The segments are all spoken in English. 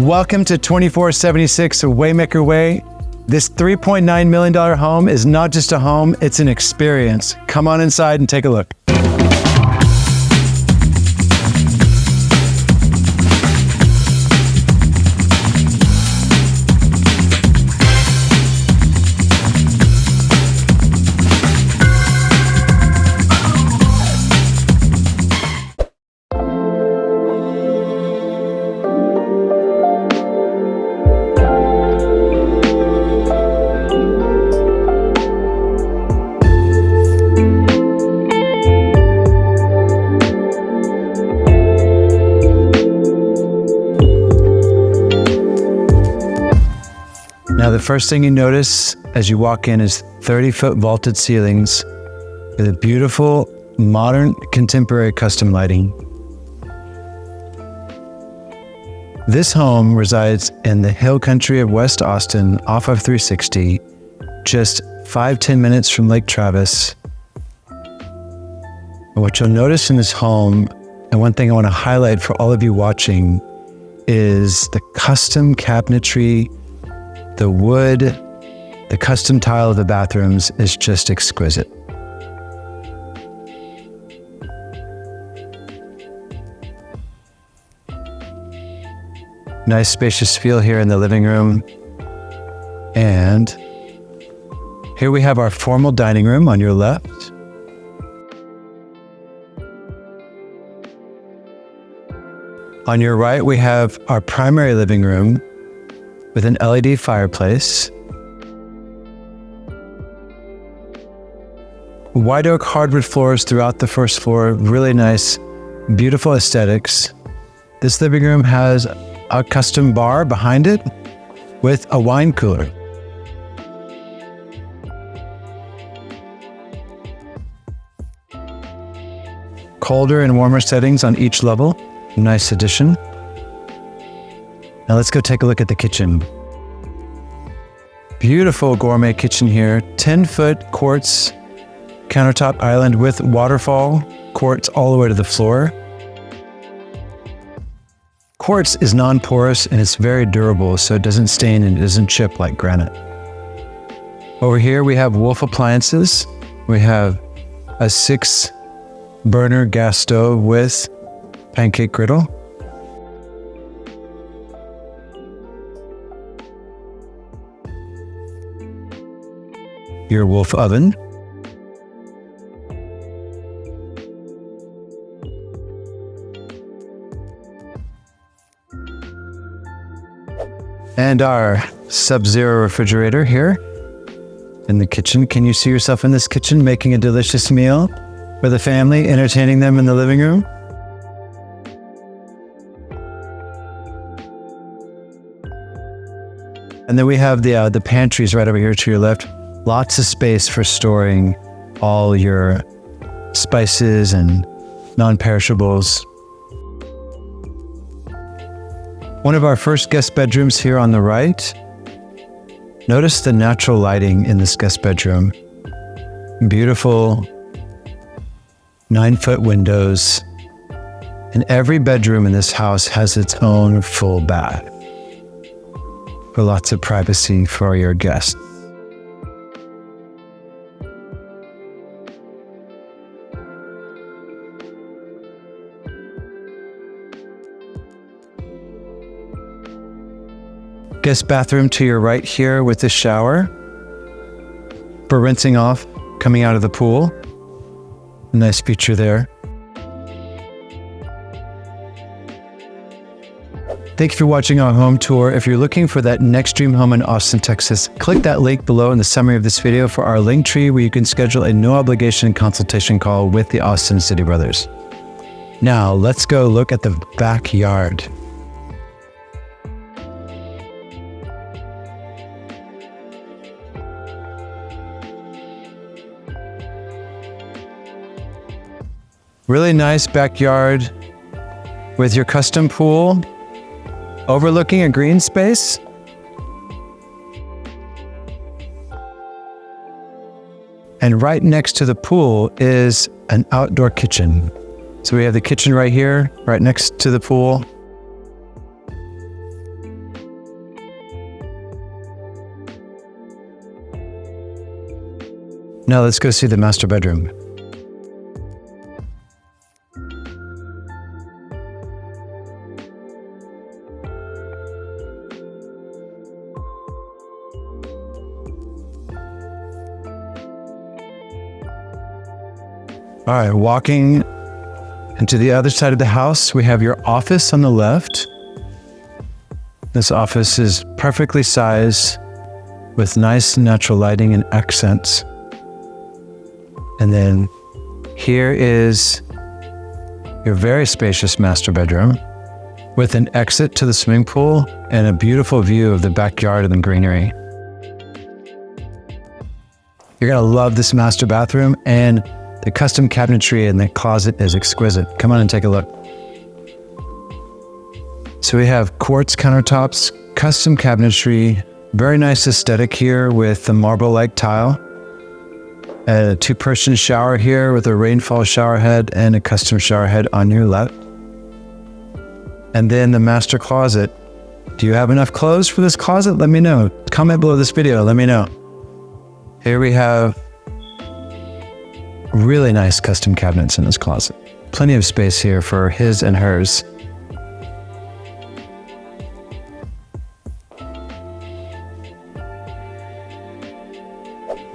Welcome to 2476 Waymaker Way. This $3.9 million home is not just a home, it's an experience. Come on inside and take a look. Now, the first thing you notice as you walk in is 30-foot vaulted ceilings with a beautiful, modern, contemporary custom lighting. This home resides in the hill country of West Austin off of 360, just 5-10 minutes from Lake Travis. And what you'll notice in this home, and one thing I want to highlight for all of you watching, is the custom cabinetry. The wood, the custom tile of the bathrooms is just exquisite. Nice spacious feel here in the living room. And here we have our formal dining room on your left. On your right, we have our primary living room with an LED fireplace. White oak hardwood floors throughout the first floor, really nice, beautiful aesthetics. This living room has a custom bar behind it with a wine cooler. Colder and warmer settings on each level, nice addition. Now let's go take a look at the kitchen. Beautiful gourmet kitchen here, 10-foot quartz countertop island with waterfall quartz all the way to the floor. Quartz is non-porous and it's very durable, so it doesn't stain and it doesn't chip like granite. Over here we have Wolf appliances. We have a 6-burner gas stove with pancake griddle. Your Wolf oven. And our Sub-Zero refrigerator here in the kitchen. Can you see yourself in this kitchen making a delicious meal for the family, entertaining them in the living room? And then we have the pantries right over here to your left. Lots of space for storing all your spices and non-perishables. One of our first guest bedrooms here on the right. Notice the natural lighting in this guest bedroom. Beautiful 9-foot windows. And every bedroom in this house has its own full bath for lots of privacy for your guests. Guest bathroom to your right here with the shower for rinsing off coming out of the pool. A nice feature there. Thank you for watching our home tour. If you're looking for that next dream home in Austin, Texas, click that link below in the summary of this video for our link tree where you can schedule a no obligation consultation call with the Austin City Brothers. Now let's go look at the backyard. Really nice backyard with your custom pool overlooking a green space. And right next to the pool is an outdoor kitchen. So we have the kitchen right here, right next to the pool. Now let's go see the master bedroom. All right, walking into the other side of the house, we have your office on the left. This office is perfectly sized with nice natural lighting and accents. And then here is your very spacious master bedroom with an exit to the swimming pool and a beautiful view of the backyard and the greenery. You're gonna love this master bathroom, and the custom cabinetry in the closet is exquisite. Come on and take a look. So we have quartz countertops, custom cabinetry, very nice aesthetic here with the marble-like tile. A two-person shower here with a rainfall shower head and a custom shower head on your left. And then the master closet. Do you have enough clothes for this closet? Let me know. Comment below this video, let me know. Here we have really nice custom cabinets in this closet. Plenty of space here for his and hers.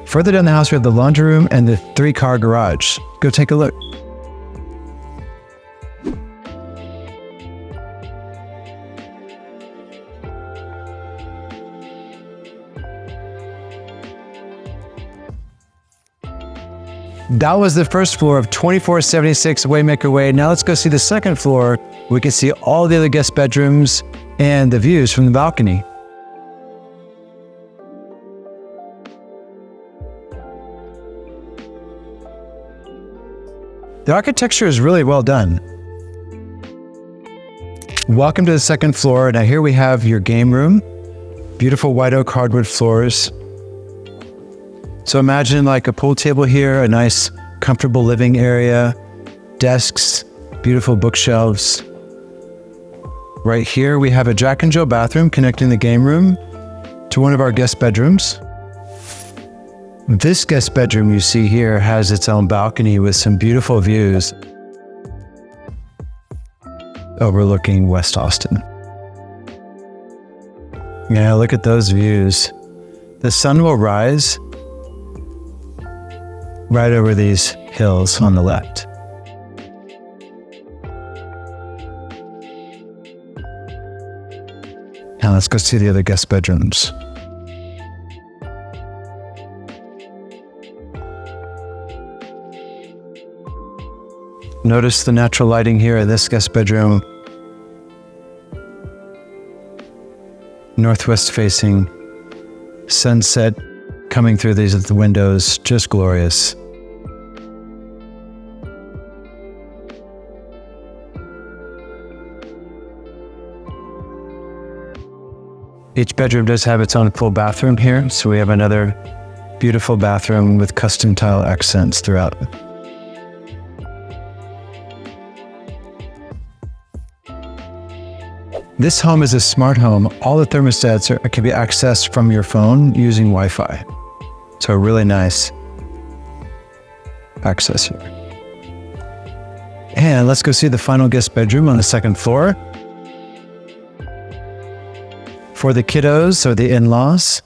Further down the house, we have the laundry room and the 3-car garage. Go take a look. That was the first floor of 2476 Waymaker Way. Now let's go see the second floor. We can see all the other guest bedrooms and the views from the balcony. The architecture is really well done. Welcome to the second floor. Now here we have your game room. Beautiful white oak hardwood floors. So imagine like a pool table here, a nice comfortable living area, desks, beautiful bookshelves. Right here we have a Jack and Jill bathroom connecting the game room to one of our guest bedrooms. This guest bedroom you see here has its own balcony with some beautiful views overlooking West Austin. Yeah, look at those views. The sun will rise right over these hills on the left. Now let's go see the other guest bedrooms. Notice the natural lighting here in this guest bedroom. Northwest facing, sunset coming through these at the windows, just glorious. Each bedroom does have its own full bathroom here, so we have another beautiful bathroom with custom tile accents throughout. This home is a smart home. All the thermostats can be accessed from your phone using Wi-Fi. So really nice access here. And let's go see the final guest bedroom on the second floor. For the kiddos or the in-laws.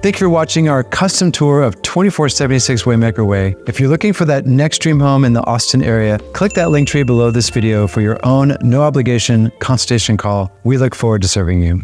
Thank you for watching our custom tour of 2476 Waymaker Way. If you're looking for that next dream home in the Austin area, click that link tree below this video for your own no obligation consultation call. We look forward to serving you.